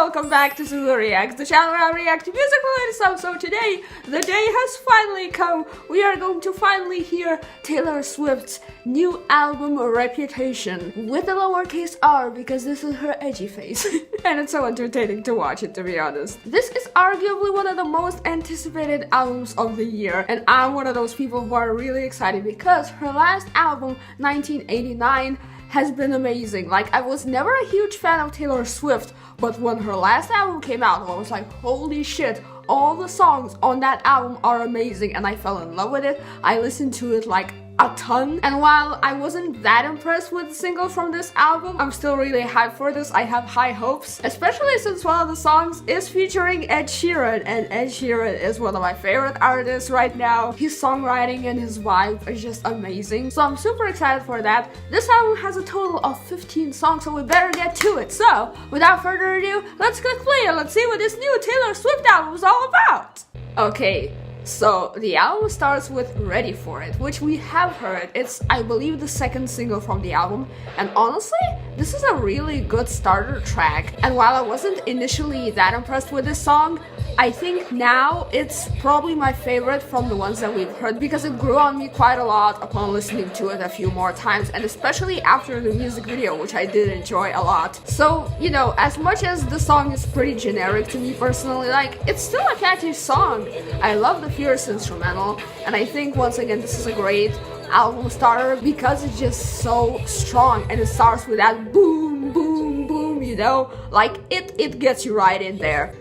welcome back to Sisley Reacts, the channel where I react to music-related stuff. So today, the day has finally come. We are going to finally hear Taylor Swift's new album, Reputation, with a lowercase r because this is her edgy face. And it's so entertaining to watch it, to be honest. This is arguably one of the most anticipated albums of the year, and I'm one of those people who are really excited because her last album, 1989, has been amazing. Like, I was never a huge fan of Taylor Swift, but when her last album came out, I was like, holy shit, all the songs on that album are amazing, and I fell in love with it. I listened to it like a ton, and while I wasn't that impressed with the single from this album, I'm still really hyped for this. I have high hopes, especially since one of the songs is featuring Ed Sheeran, and Ed Sheeran is one of my favorite artists right now. His songwriting and his vibe are just amazing, so I'm super excited for that. This album has a total of 15 songs, so we better get to it. So, without further ado, let's click play and let's see what this new Taylor Swift album is all about. Okay. So, the album starts with Ready For It, which we have heard. It's, I believe, the second single from the album, and honestly, this is a really good starter track. And while I wasn't initially that impressed with this song, I think now it's probably my favorite from the ones that we've heard because it grew on me quite a lot upon listening to it a few more times, and especially after the music video, which I did enjoy a lot. So, you know, as much as the song is pretty generic to me personally, like, it's still a catchy song. I love the Fierce instrumental, and I think once again this is a great album starter because it's just so strong, and it starts with that boom boom boom, you know, like it gets you right in there.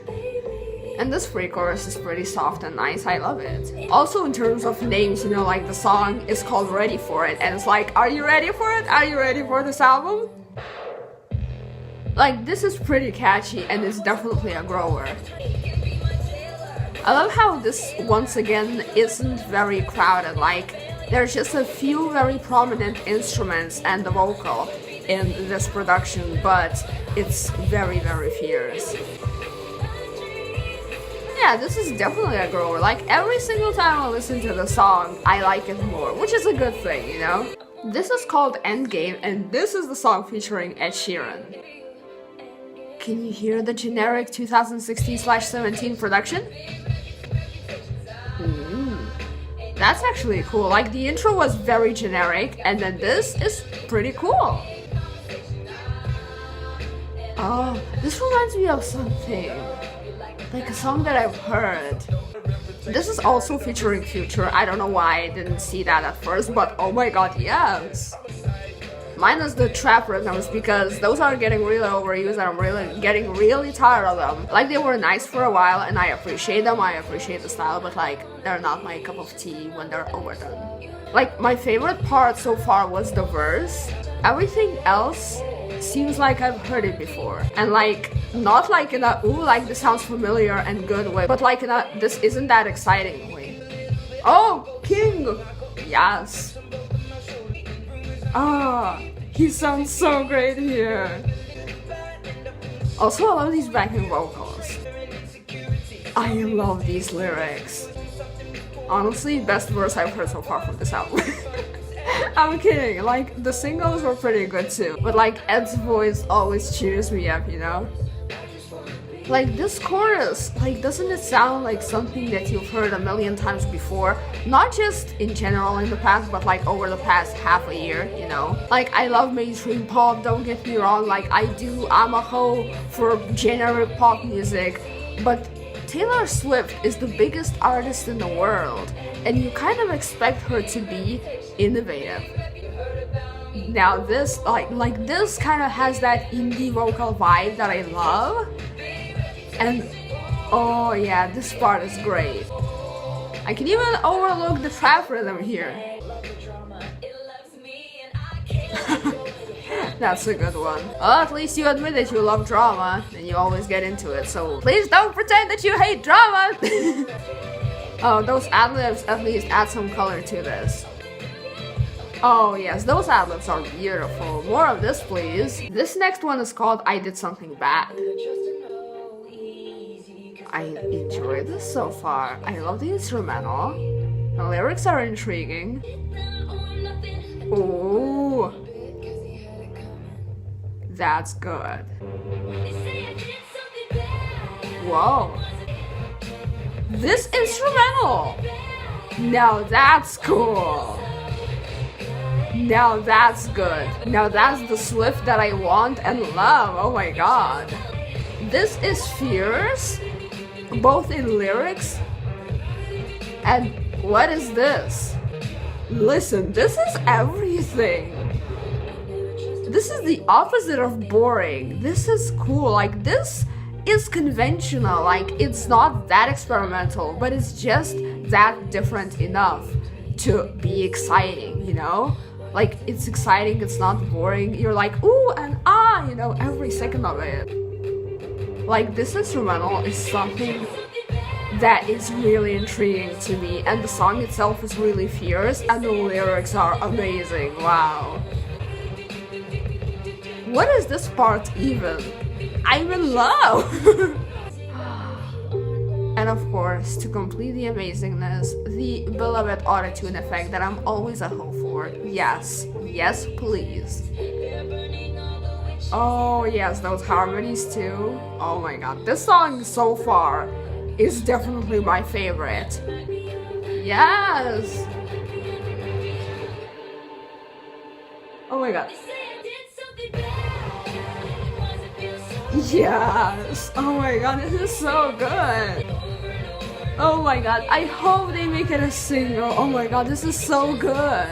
And this pre-chorus is pretty soft and nice, I love it. Also in terms of names, you know, like the song is called Ready For It, and it's like, are you ready for it? Are you ready for this album? Like, this is pretty catchy and it's definitely a grower. I love how this, once again, isn't very crowded. Like, there's just a few very prominent instruments and the vocal in this production, but it's very, very fierce. Yeah, this is definitely a grower. Like, every single time I listen to the song, I like it more, which is a good thing, you know? This is called Endgame, and this is the song featuring Ed Sheeran. Can you hear the generic 2016/17 production? That's actually cool. Like, the intro was very generic, and then this is pretty cool. Oh, this reminds me of something. Like a song that I've heard. This is also featuring Future. I don't know why I didn't see that at first, but oh my god, yes! Minus the trap rhythms because those are getting really overused and I'm getting really tired of them. Like, they were nice for a while and I appreciate them, I appreciate the style, but like, they're not my cup of tea when they're overdone. Like, my favorite part so far was the verse. Everything else seems like I've heard it before. And like, not like in a, ooh, like this sounds familiar and good way, but like in a, this isn't that exciting way. Oh, King! Yes! Ah, he sounds so great here. Also, I love these backing vocals. I love these lyrics. Honestly, best verse I've heard so far from this album. I'm kidding, like, the singles were pretty good too, but like, Ed's voice always cheers me up, you know? Like, this chorus, like, doesn't it sound like something that you've heard a million times before? Not just in general in the past, but like over the past half a year, you know? Like, I love mainstream pop, don't get me wrong, like, I'm a hoe for generic pop music, but Taylor Swift is the biggest artist in the world, and you kind of expect her to be innovative. Now this, like this kind of has that indie vocal vibe that I love, and oh yeah, this part is great. I can even overlook the trap rhythm here. That's a good one. Well, at least you admit that you love drama, and you always get into it, so please don't pretend that you hate drama! Oh, those ad-libs at least add some color to this. Oh yes, those ad-libs are beautiful. More of this, please. This next one is called I Did Something Bad. I enjoy this so far. I love the instrumental. The lyrics are intriguing. Ooh. That's good. Whoa. This instrumental! Now that's cool. Now that's good. Now that's the Swift that I want and love. Oh my god. This is fierce, both in lyrics and what is this? Listen, this is everything. This is the opposite of boring. This is cool. Like, this is conventional. Like, it's not that experimental, but it's just that different enough to be exciting, you know? Like, it's exciting, it's not boring. You're like, ooh and ah, you know, every second of it. Like, this instrumental is something that is really intriguing to me, and the song itself is really fierce, and the lyrics are amazing. Wow. What is this part even? I'm in love! And of course, to complete the amazingness, the beloved autotune effect that I'm always a hoe for. Yes, yes please. Oh yes, those harmonies too. Oh my god, this song so far is definitely my favorite. Yes! Oh my god. Yes! Oh my god, this is so good! Oh my god, I hope they make it a single. Oh my god, this is so good!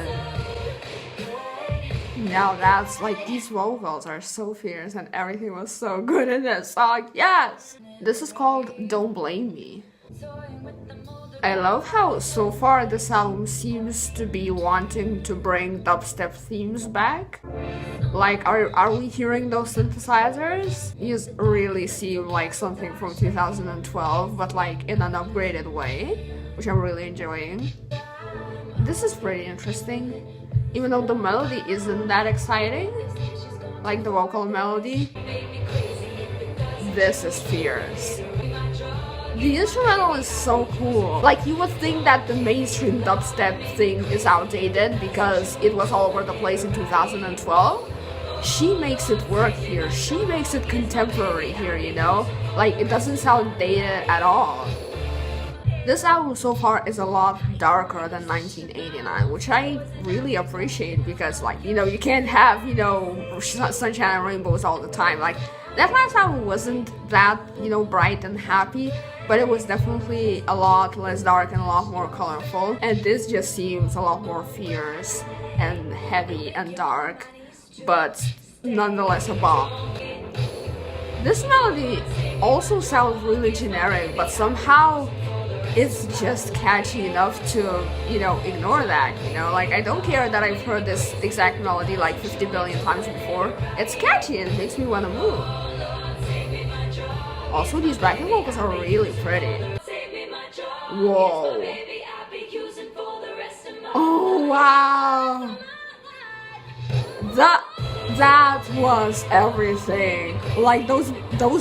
Now that's like, these vocals are so fierce and everything was so good in this song. Yes! This is called Don't Blame Me. I love how so far this album seems to be wanting to bring dubstep themes back. Like, are we hearing those synthesizers? These really seem like something from 2012, but like in an upgraded way, which I'm really enjoying. This is pretty interesting, even though the melody isn't that exciting, like the vocal melody. This is fierce. The instrumental is so cool. Like, you would think that the mainstream dubstep thing is outdated because it was all over the place in 2012. She makes it work here. She makes it contemporary here, you know? Like, it doesn't sound dated at all. This album so far is a lot darker than 1989, which I really appreciate because, like, you know, you can't have, you know, sunshine and rainbows all the time. Like, that last album wasn't that, you know, bright and happy, but it was definitely a lot less dark and a lot more colorful. And this just seems a lot more fierce and heavy and dark, but nonetheless a bop. This melody also sounds really generic, but somehow it's just catchy enough to, you know, ignore that, you know? Like, I don't care that I've heard this exact melody like 50 billion times before. It's catchy and it makes me want to move. Also, these backing vocals are really pretty. Whoa. Oh, wow. That was everything. Like, those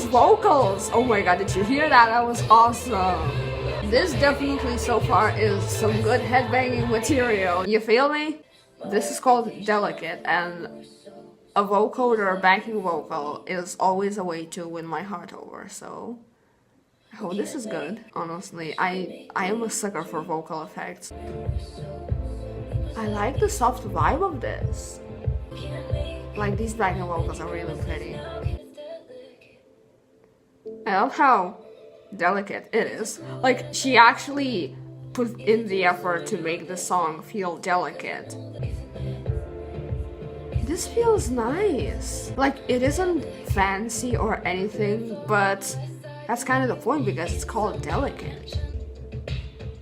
vocals. Oh my god, did you hear that? That was awesome. This definitely so far is some good headbanging material. You feel me? This is called Delicate, and a vocoder or backing vocal is always a way to win my heart over, so I hope this is good. Honestly, I am a sucker for vocal effects. I like the soft vibe of this. Like, these backing vocals are really pretty. I love how delicate it is. Like, she actually put in the effort to make the song feel delicate. This feels nice. Like, it isn't fancy or anything, but that's kind of the point because it's called Delicate.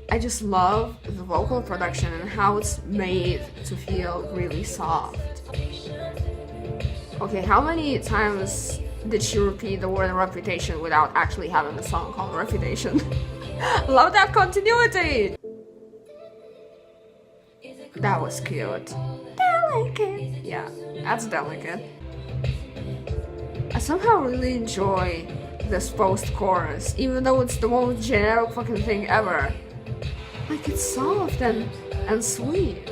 I just love the vocal production and how it's made to feel really soft. Okay, how many times did she repeat the word reputation without actually having a song called Reputation? Love that continuity! That was cute. Delicate. Yeah, that's delicate. I somehow really enjoy this post-chorus, even though it's the most generic fucking thing ever. Like, it's soft and sweet.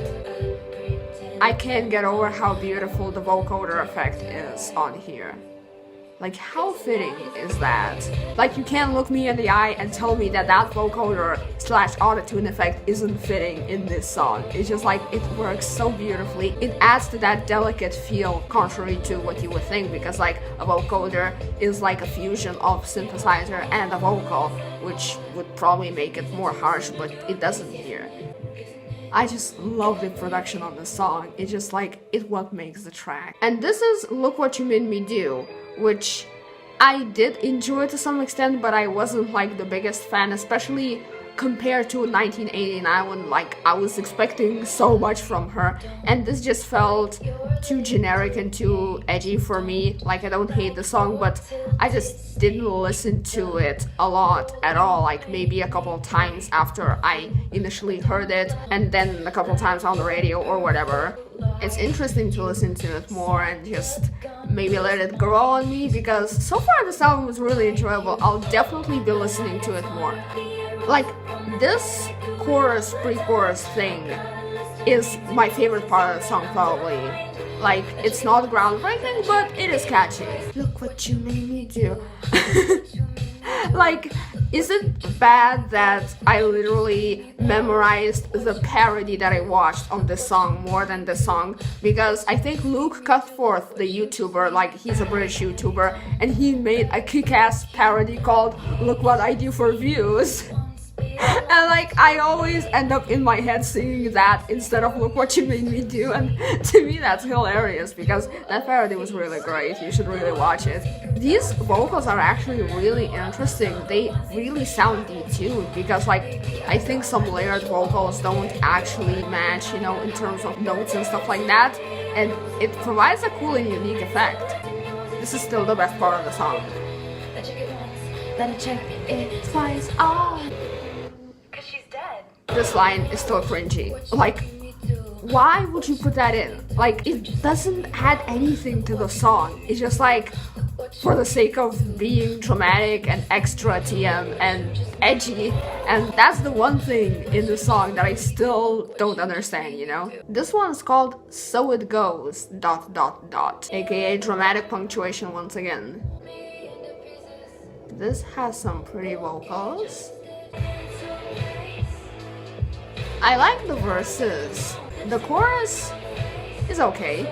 I can't get over how beautiful the vocoder effect is on here. Like, how fitting is that? Like, you can't look me in the eye and tell me that that vocoder slash autotune effect isn't fitting in this song. It's just like, it works so beautifully. It adds to that delicate feel, contrary to what you would think, because like a vocoder is like a fusion of synthesizer and a vocal, which would probably make it more harsh, but it doesn't here. I just love the production on the song. It's just like, it's what makes the track. And this is Look What You Made Me Do, which I did enjoy to some extent, but I wasn't like the biggest fan, especially compared to 1989 when like I was expecting so much from her, and this just felt too generic and too edgy for me. Like, I don't hate the song, but I just didn't listen to it a lot at all, like maybe a couple of times after I initially heard it, and then a couple of times on the radio or whatever. It's interesting to listen to it more and just maybe let it grow on me, because so far this album was really enjoyable. I'll definitely be listening to it more. Like, this chorus, pre-chorus thing is my favorite part of the song, probably. Like, it's not groundbreaking, but it is catchy. Look what you made me do. Like, is it bad that I literally memorized the parody that I watched on this song more than the song? Because I think Luke Cuthforth, the YouTuber, like, he's a British YouTuber, and he made a kick-ass parody called Look What I Do for Views. And like, I always end up in my head singing that instead of Look What You Made Me Do, and to me that's hilarious because that parody was really great. You should really watch it. These vocals are actually really interesting. They really sound detuned because like, I think some layered vocals don't actually match, you know, in terms of notes and stuff like that, and it provides a cool and unique effect. This is still the best part of the song. Better check it twice. Oh. This line is still cringy. Like, why would you put that in? Like, it doesn't add anything to the song. It's just like, for the sake of being dramatic and extra TM and edgy, and that's the one thing in the song that I still don't understand, you know? This one's called So It Goes, ... aka dramatic punctuation once again. This has some pretty vocals. I like the verses. The chorus is okay.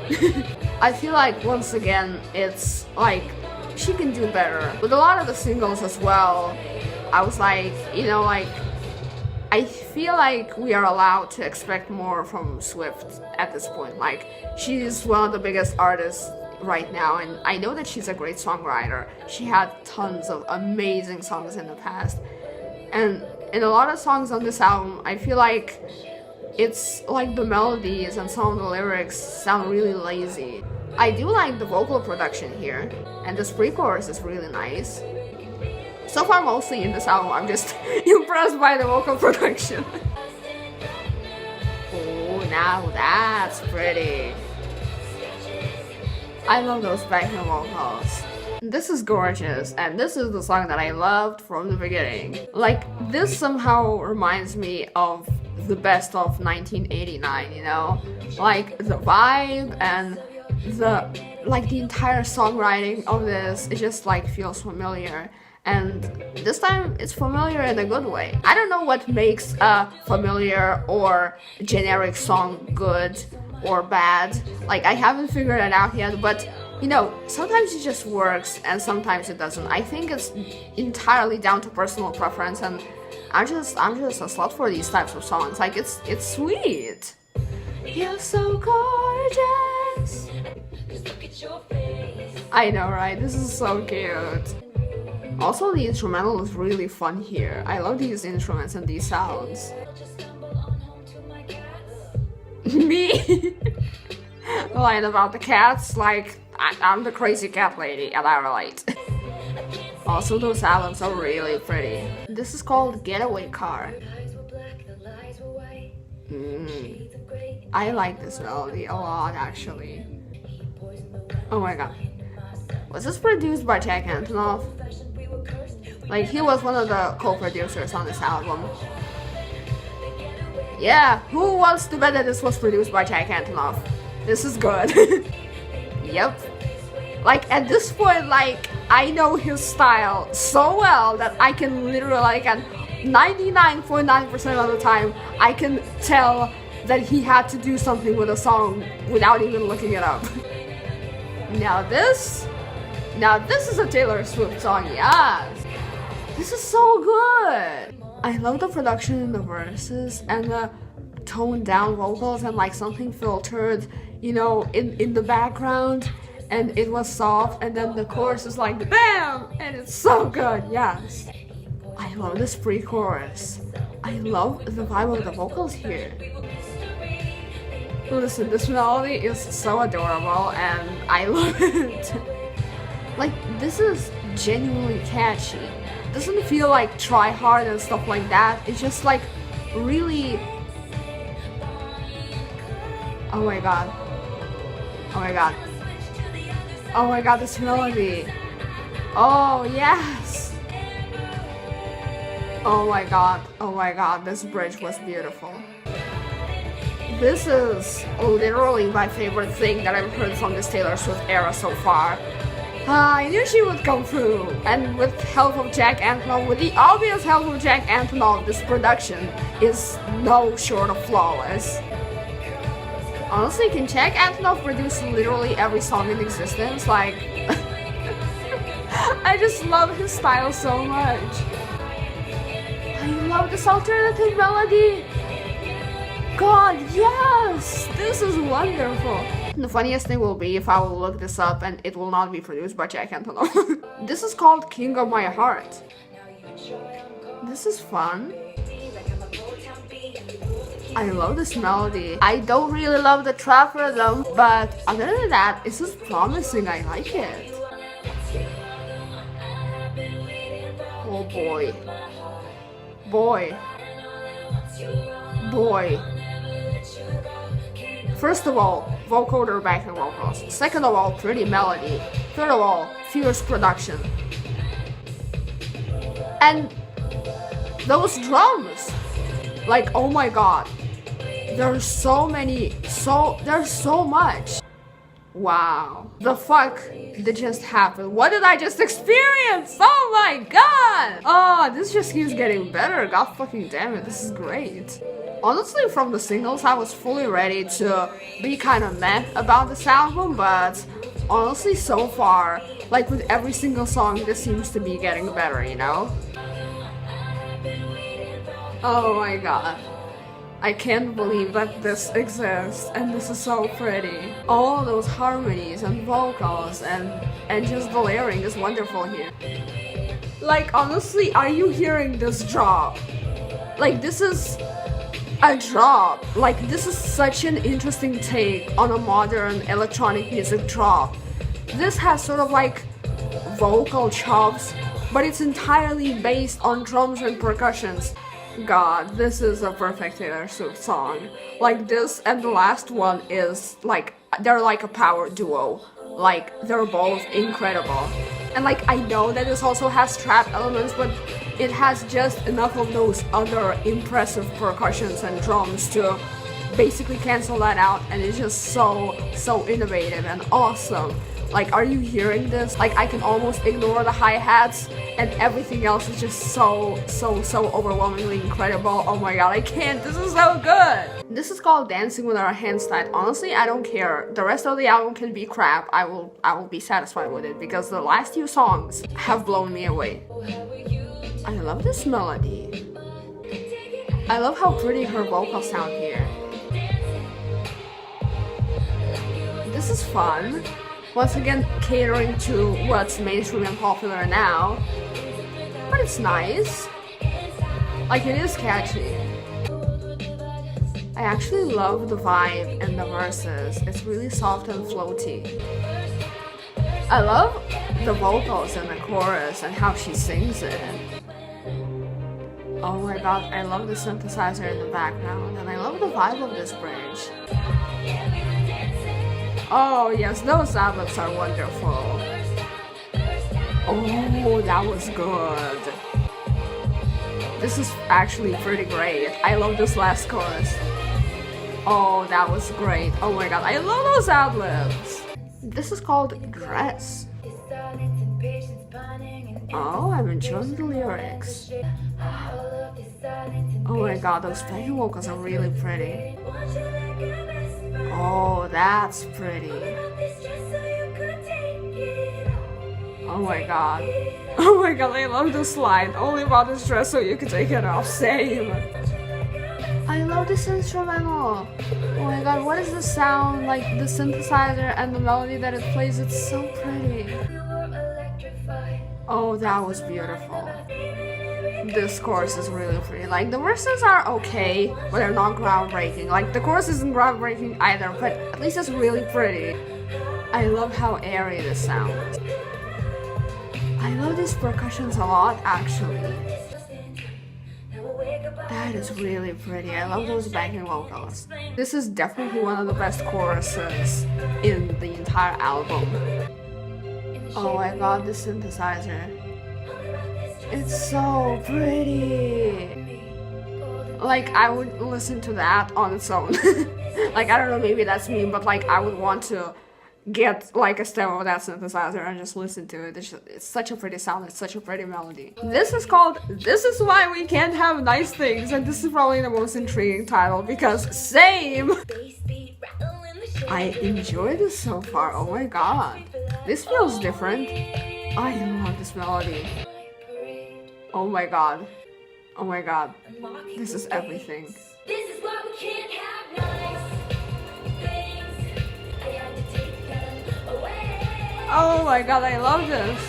I feel like, once again, it's like, she can do better. With a lot of the singles as well, I was like, you know, like, I feel like we are allowed to expect more from Swift at this point. Like, she's one of the biggest artists right now, and I know that she's a great songwriter. She had tons of amazing songs in the past. And in a lot of songs on this album, I feel like it's like the melodies and some of the lyrics sound really lazy. I do like the vocal production here, and this pre-chorus is really nice. So far, mostly in this album, I'm just impressed by the vocal production. Oh, now that's pretty. I love those backing vocals. This is gorgeous, and this is the song that I loved from the beginning. Like, this somehow reminds me of the best of 1989, you know? Like, the vibe and the entire songwriting of this, it just like feels familiar. And this time it's familiar in a good way. I don't know what makes a familiar or generic song good or bad. Like, I haven't figured it out yet, but you know, sometimes it just works and sometimes it doesn't. I think it's entirely down to personal preference, and I'm just a slut for these types of songs. Like, it's sweet. You're so gorgeous. I know, right? This is so cute. Also, the instrumental is really fun here. I love these instruments and these sounds. Me? The line about the cats, like, I'm the crazy cat lady, and I relate. Also, those albums are really pretty. This is called Getaway Car. I like this melody a lot, actually. Oh my god. Was this produced by Jack Antonoff? Like, he was one of the co-producers on this album. Yeah, who wants to bet that this was produced by Jack Antonoff? This is good. Yep. Like at this point, like I know his style so well that I can literally, like at 99.9% of the time, I can tell that he had to do something with a song without even looking it up. Now this is a Taylor Swift song, yes. This is so good. I love the production in the verses and the toned down vocals and like something filtered, you know, in the background, and it was soft, and then the chorus is like BAM! And it's so good, yes. I love this pre-chorus. I love the vibe of the vocals here. Listen, this melody is so adorable and I love it. Like, this is genuinely catchy. It doesn't feel like try hard and stuff like that. It's just like really... Oh my god. Oh my god. Oh my god, this melody. Oh yes. Oh my god, this bridge was beautiful. This is literally my favorite thing that I've heard from this Taylor Swift era so far. I knew she would come through, and with help of Jack Antonoff, with the obvious help of Jack Antonoff, this production is no short of flawless. Honestly, can Jack Antonoff produce literally every song in existence? Like, I just love his style so much. I love this alternative melody. God, yes! This is wonderful. The funniest thing will be if I will look this up and it will not be produced by Jack Antonoff. This is called King of My Heart. This is fun. I love this melody. I don't really love the trap rhythm, but other than that, it's just promising. I like it. Oh boy. Boy. First of all, vocoder backing vocals. Second of all, pretty melody. Third of all, fierce production. And those drums, like, oh my god, there's so much. Wow, the fuck did just happen? What did I just experience? Oh my god! Oh, this just keeps getting better. God fucking damn it, this is great. Honestly, from the singles, I was fully ready to be kind of meh about this album, but honestly, so far, like with every single song, this seems to be getting better, you know? Oh my god. I can't believe that this exists, and this is so pretty. All those harmonies and vocals and just the layering is wonderful here. Like, honestly, are you hearing this drop? Like, this is a drop. Like, this is such an interesting take on a modern electronic music drop. This has sort of like vocal chops, but it's entirely based on drums and percussions. God, this is a perfect Taylor Swift song. Like, this and the last one is like, they're like a power duo. Like, they're both incredible. And like, I know that this also has trap elements, but it has just enough of those other impressive percussions and drums to basically cancel that out, and it's just so innovative and awesome. Like, are you hearing this? Like, I can almost ignore the hi-hats and everything else is just so overwhelmingly incredible. Oh my god, I can't. This is so good. This is called Dancing With Our Hands Tied. Honestly, I don't care. The rest of the album can be crap. I will be satisfied with it because the last few songs have blown me away. I love this melody. I love how pretty her vocals sound here. This is fun. Once again, catering to what's mainstream and popular now. But it's nice. Like, it is catchy. I actually love the vibe and the verses. It's really soft and floaty. I love the vocals and the chorus and how she sings it. Oh my god, I love the synthesizer in the background, and I love the vibe of this bridge. Oh yes, those ad-libs are wonderful. Oh, that was good. This is actually pretty great. I love this last chorus. Oh, that was great. Oh my god, I love those ad-libs. This is called Dress. Oh, I'm enjoying the lyrics. Oh my god, those backing vocals are really pretty. Oh, that's pretty. Oh my god. Oh my god, I love this line. Only about this dress so you can take it off. Same. I love this instrumental. Oh my god, what is the sound? Like the synthesizer and the melody that it plays, it's so pretty. Oh, that was beautiful. This chorus is really pretty. Like the verses are okay, but they're not groundbreaking. Like the chorus isn't groundbreaking either, but at least it's really pretty. I love how airy this sounds. I love these percussions a lot, actually. That is really pretty. I love those backing vocals. This is definitely one of the best choruses in the entire album. Oh my god, the synthesizer. It's so pretty. Like, I would listen to that on its own. Like, I don't know, maybe that's me, but like, I would want to get like a stem of that synthesizer and just listen to it. It's such a pretty sound, it's such a pretty melody. This is called This Is Why We Can't Have Nice Things, and this is probably the most intriguing title because same! I enjoy this so far, oh my god. This feels different. I love this melody. Oh my god. Oh my god. This is everything. This is why we can't have nice things. I had to take them away. Oh my god, I love this.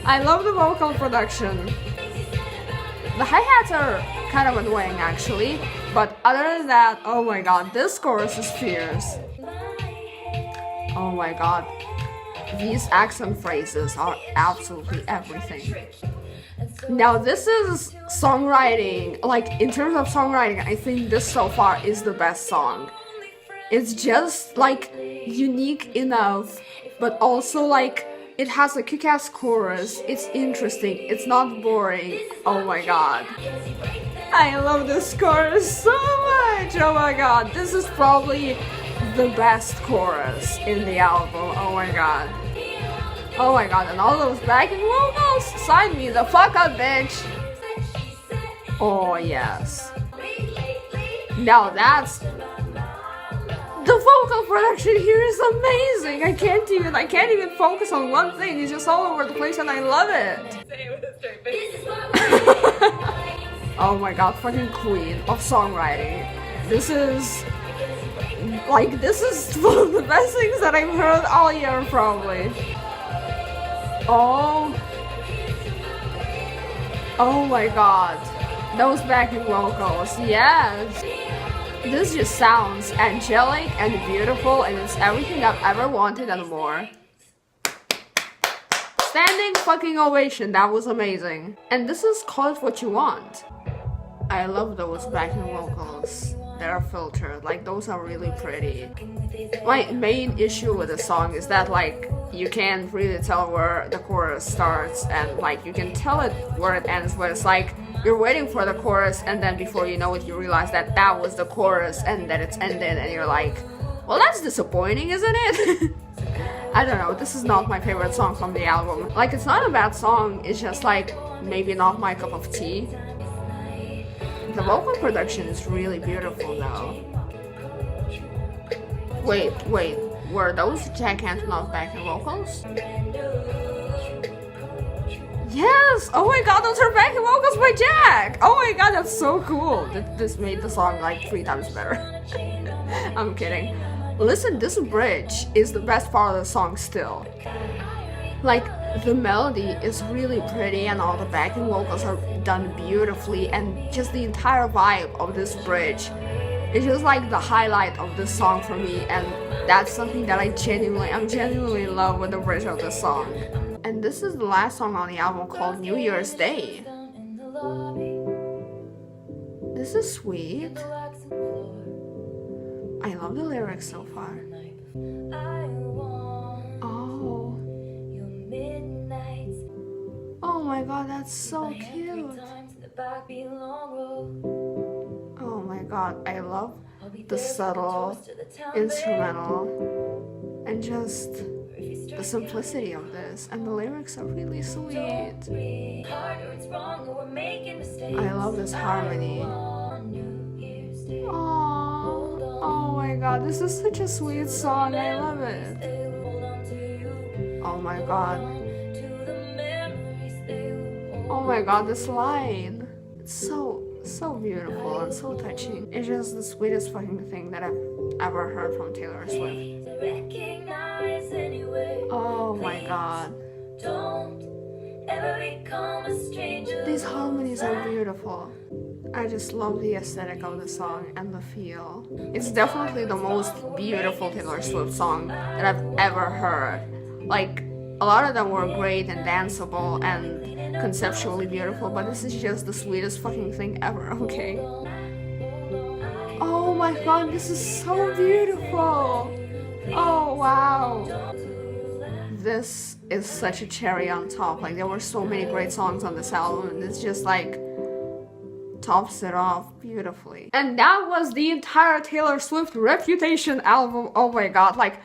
I love the vocal production. The hi-hats are kind of annoying actually, but other than that, oh my god, this chorus is fierce. Oh my god. These accent phrases are absolutely everything. Now this is songwriting, like in terms of songwriting, I think this so far is the best song. It's just like unique enough, but also like it has a kick-ass chorus, it's interesting, it's not boring. Oh my god. I love this chorus so much, oh my god. This is probably the best chorus in the album, oh my god. Oh my god, and all those backing vocals, sign me the fuck up, bitch. Oh yes. Now that's... The vocal production here is amazing. I can't even focus on one thing. It's just all over the place and I love it. Oh my god, fucking queen of songwriting. This is one of the best things that I've heard all year probably. Oh my god, those backing vocals, yes. This just sounds angelic and beautiful and it's everything I've ever wanted and more. Standing fucking ovation, that was amazing. And this is Call It What You Want. I love those backing vocals. They're filtered, like those are really pretty. My main issue with the song is that like you can't really tell where the chorus starts and like you can tell it where it ends, but it's like you're waiting for the chorus and then before you know it you realize that that was the chorus and that it's ended and you're like, well that's disappointing, isn't it? I don't know, this is not my favorite song from the album. Like it's not a bad song, it's just like maybe not my cup of tea. The vocal production is really beautiful though. Wait, were those Jack Antonoff backing vocals? Yes! Oh my god, those are backing vocals by Jack! Oh my god, that's so cool! This made the song like 3 times better. I'm kidding. Listen, this bridge is the best part of the song still. Like, the melody is really pretty and all the backing vocals are done beautifully and just the entire vibe of this bridge. It's just like the highlight of this song for me and that's something that I'm genuinely in love with the bridge of this song. And this is the last song on the album called New Year's Day. This is sweet. I love the lyrics so far. Oh. Oh my god, that's so cute. Oh my god, I love the subtle instrumental. And just the simplicity of this, and the lyrics are really sweet. I love this harmony. Aww. Oh my god, this is such a sweet song. I love it. Oh my god. Oh my god, this line. It's so beautiful and so touching. It's just the sweetest fucking thing that I've ever heard from Taylor Swift. Oh my god. These harmonies are beautiful. I just love the aesthetic of the song and the feel. It's definitely the most beautiful Taylor Swift song that I've ever heard. Like, a lot of them were great and danceable and conceptually beautiful, but this is just the sweetest fucking thing ever, okay? Oh my god, this is so beautiful! Oh wow! This is such a cherry on top. Like, there were so many great songs on this album, and it's just like tops it off beautifully. And that was the entire Taylor Swift Reputation album. Oh my god, like,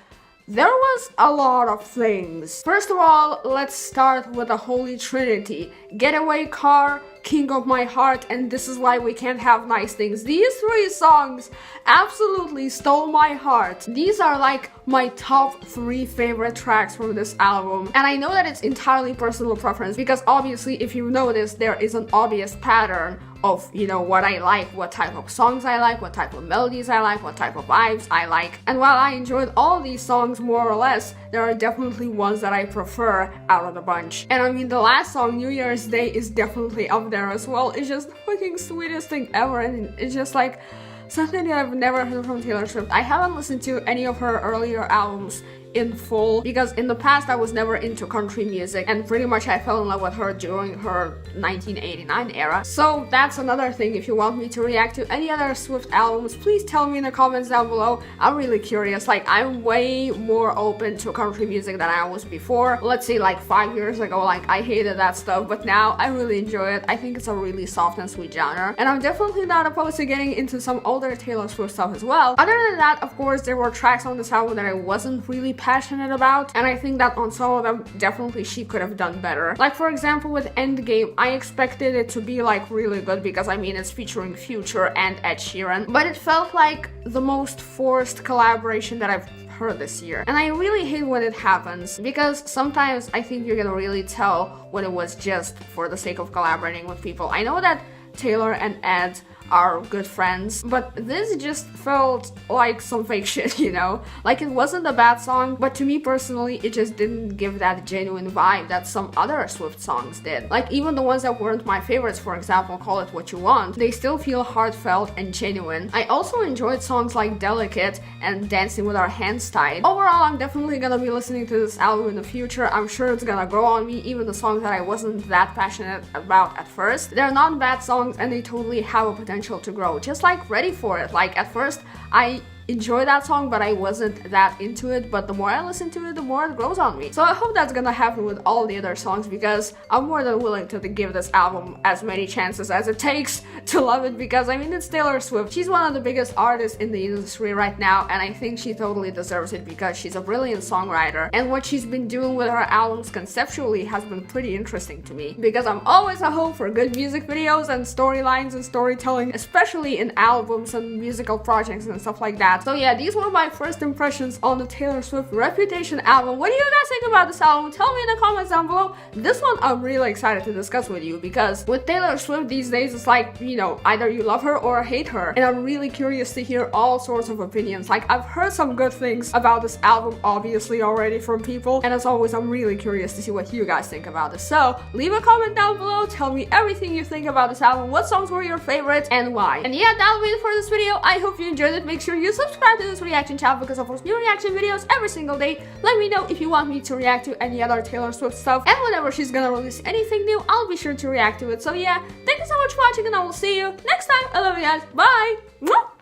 there was a lot of things. First of all, let's start with the Holy Trinity. Getaway Car, King of My Heart, and This Is Why We Can't Have Nice Things. These three songs absolutely stole my heart. These are like my top 3 favorite tracks from this album. And I know that it's entirely personal preference, because obviously if you notice, there is an obvious pattern of, you know, what I like, what type of songs I like, what type of melodies I like, what type of vibes I like. And while I enjoyed all these songs more or less, there are definitely ones that I prefer out of the bunch. And I mean, the last song, New Year's Day, is definitely up there as well. It's just the fucking sweetest thing ever, and it's just like something that I've never heard from Taylor Swift. I haven't listened to any of her earlier albums in full, because in the past I was never into country music, and pretty much I fell in love with her during her 1989 era. So that's another thing. If you want me to react to any other Swift albums, please tell me in the comments down below. I'm really curious. Like, I'm way more open to country music than I was before. Let's say like 5 years ago, like, I hated that stuff, but now I really enjoy it. I think it's a really soft and sweet genre, and I'm definitely not opposed to getting into some older Taylor Swift stuff as well. Other than that, of course, there were tracks on this album that I wasn't really passionate about, and I think that on some of them definitely she could have done better. Like, for example, with Endgame, I expected it to be like really good, because I mean, it's featuring Future and Ed Sheeran, but it felt like the most forced collaboration that I've heard this year. And I really hate when it happens, because sometimes I think you can really tell when it was just for the sake of collaborating with people. I know that Taylor and Ed are good friends, but this just felt like some fake shit, you know? Like, it wasn't a bad song, but to me personally, it just didn't give that genuine vibe that some other Swift songs did. Like, even the ones that weren't my favorites, for example, Call It What You Want, they still feel heartfelt and genuine. I also enjoyed songs like Delicate and Dancing With Our Hands Tied. Overall, I'm definitely gonna be listening to this album in the future. I'm sure it's gonna grow on me, even the songs that I wasn't that passionate about at first. They're not bad songs, and they totally have a potential to grow. Just like Ready For It. Like, at first I enjoy that song, but I wasn't that into it, but the more I listen to it, the more it grows on me. So I hope that's gonna happen with all the other songs, because I'm more than willing to give this album as many chances as it takes to love it, because I mean, it's Taylor Swift. She's one of the biggest artists in the industry right now, and I think she totally deserves it, because she's a brilliant songwriter, and what she's been doing with her albums conceptually has been pretty interesting to me, because I'm always a hope for good music videos and storylines and storytelling, especially in albums and musical projects and stuff like that. So yeah, these were my first impressions on the Taylor Swift Reputation album. What do you guys think about this album? Tell me in the comments down below. This one I'm really excited to discuss with you, because with Taylor Swift these days, it's like, you know, either you love her or hate her, and I'm really curious to hear all sorts of opinions. Like, I've heard some good things about this album obviously already from people, and as always, I'm really curious to see what you guys think about this. So leave a comment down below, tell me everything you think about this album, what songs were your favorites and why. And yeah, that'll be it for this video. I hope you enjoyed it. Make sure you subscribe to this reaction channel, because I post new reaction videos every single day. Let me know if you want me to react to any other Taylor Swift stuff, and whenever she's gonna release anything new, I'll be sure to react to it. So yeah, thank you so much for watching, and I will see you next time. I love you guys. Bye! Mwah!